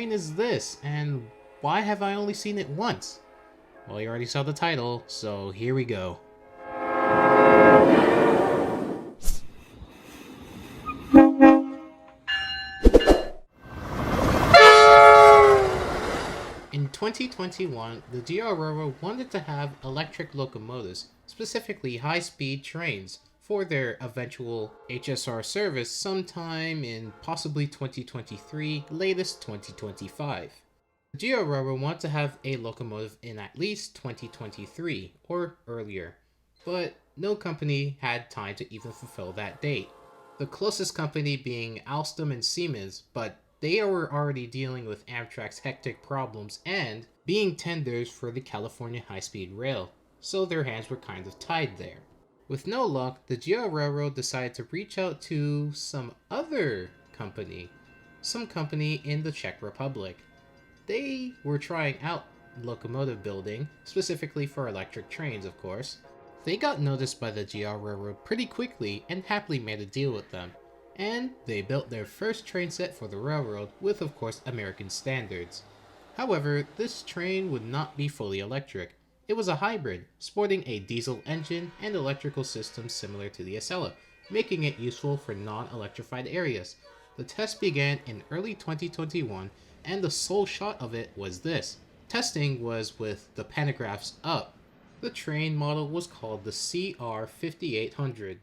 train is this, and why have I only seen it once? Well, you already saw the title, so here we go. In 2021, the G.R Railroad wanted to have electric locomotives, specifically high-speed trains, for their eventual HSR service sometime in possibly 2023, latest 2025. The G.R Railroad wanted to have a locomotive in at least 2023 or earlier, but no company had time to even fulfill that date. The closest company being Alstom and Siemens, but they were already dealing with Amtrak's hectic problems and being tenders for the California high-speed rail, so their hands were kind of tied there. With no luck, the G.R Railroad decided to reach out to some other company, some company in the Czech Republic. They were trying out locomotive building, specifically for electric trains, of course. They got noticed by the G.R Railroad pretty quickly and happily made a deal with them. And they built their first train set for the railroad with, of course, American standards. However, this train would not be fully electric. It was a hybrid, sporting a diesel engine and electrical system similar to the Acela, making it useful for non-electrified areas. The test began in early 2021, and the sole shot of it was this. Testing was with the pantographs up. The train model was called the CR 5800.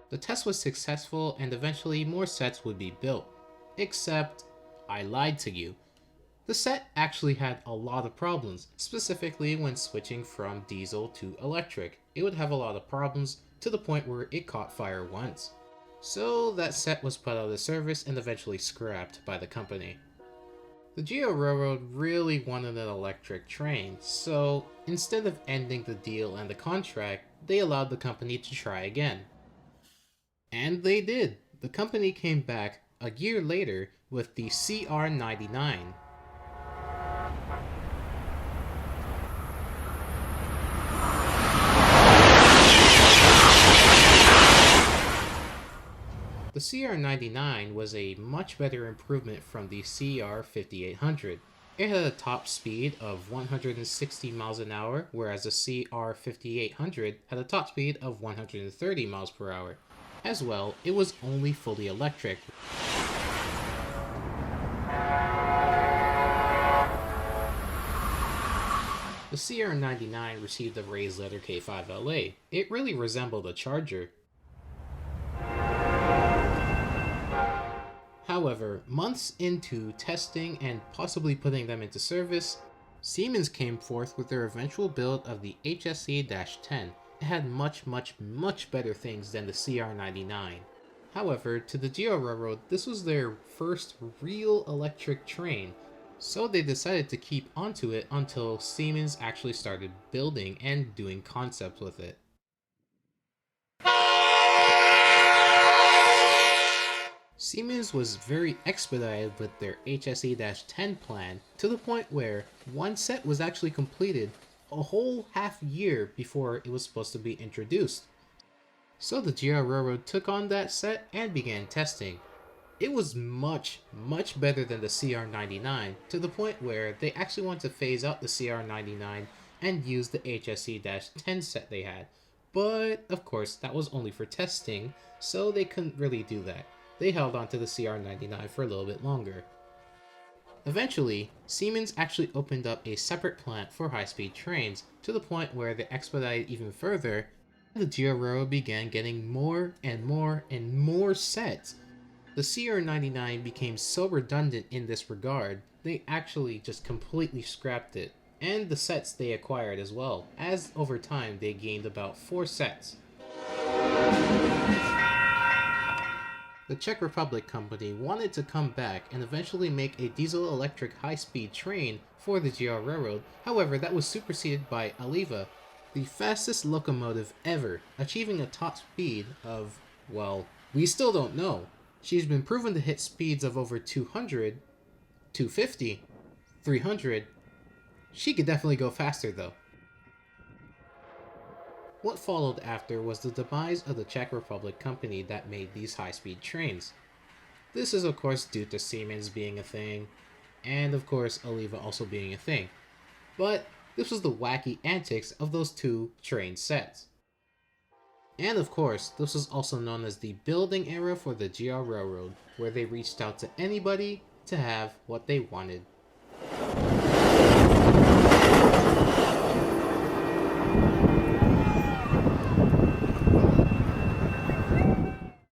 The test was successful and eventually more sets would be built. Except, I lied to you. The set actually had a lot of problems, specifically when switching from diesel to electric. It would have a lot of problems to the point where it caught fire once. So that set was put out of service and eventually scrapped by the company. The G.R Railroad really wanted an electric train, so instead of ending the deal and the contract, they allowed the company to try again. And they did. The company came back a year later with the CR99. The CR99 was a much better improvement from the CR 5800. It had a top speed of 160 miles an hour, whereas the CR 5800 had a top speed of 130 miles per hour. As well, it was only fully electric. The CR99 received the raised letter K5LA. It really resembled a Charger. However, months into testing and possibly putting them into service, Siemens came forth with their eventual build of the HSE-10. It had much better things than the CR99. However, to the G.R Railroad, this was their first real electric train, so they decided to keep onto it until Siemens actually started building and doing concepts with it. Siemens was very expedited with their HSE-10 plan, to the point where one set was actually completed a whole half year before it was supposed to be introduced. So the G.R Railroad took on that set and began testing. It was much better than the CR99, to the point where they actually wanted to phase out the CR99 and use the HSE-10 set they had. But of course that was only for testing, so they couldn't really do that. They held on to the CR99 for a little bit longer. Eventually, Siemens actually opened up a separate plant for high-speed trains, to the point where they expedited even further, and the G.R Railroad began getting more and more sets. The CR99 became so redundant in this regard, they actually just completely scrapped it, and the sets they acquired as well, as over time they gained about 4 sets. The Czech Republic company wanted to come back and eventually make a diesel-electric high-speed train for the G.R Railroad, however that was superseded by Oliva, the fastest locomotive ever, achieving a top speed of, well, we still don't know. She's been proven to hit speeds of over 200, 250, 300. She could definitely go faster though. What followed after was the demise of the Czech Republic company that made these high-speed trains. This is of course due to Siemens being a thing, and of course Oliva also being a thing. But this was the wacky antics of those two train sets. And of course, this was also known as the building era for the G.R Railroad, where they reached out to anybody to have what they wanted.